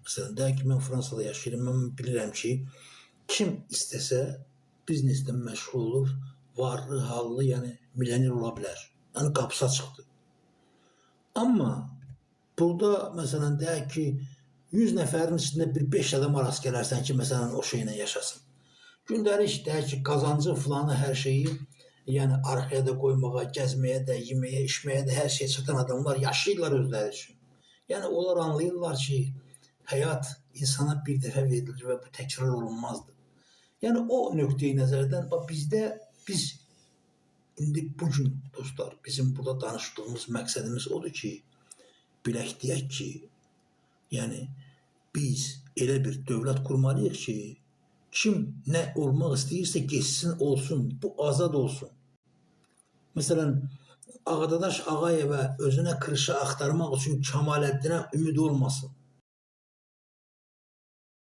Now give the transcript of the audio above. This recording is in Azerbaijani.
Məsələn, deyək ki, mən Fransada yaşayıram, mən bilirəm ki, kim istəsə bizneslə məşğul olur, varlı, hallı, yəni milyoner ola bilər. Yəni qapısı açıqdır. Amma burada məsələn deyək ki, 100 nəfərin içində bir 5 adama rast gələrsən ki, məsələn o şeylə yaşasın. Gündəlik deyək ki, qazancı filanı hər şeyi, yəni arxaya da qoymağa, gəzməyə də, yeməyə, içməyə də hər şey çatan adamlar yaşayırlar özləri üçün. Yəni onlar anlayırlar ki, həyat insana bir dəfə verilir və bu təkrar olunmazdır. Yəni o nöqteyi nəzərdən biz indi bugün dostlar, bizim burada danışdığımız məqsədimiz odur ki, bilək deyək ki, yəni biz elə bir dövlət qurmalıyıq ki, kim nə olmaq istəyirsə geçsin, olsun, bu azad olsun. Məsələn, Ağadadaş Ağayevə özünə kırışı axtarmaq üçün Kemaləddinə ümid olmasın.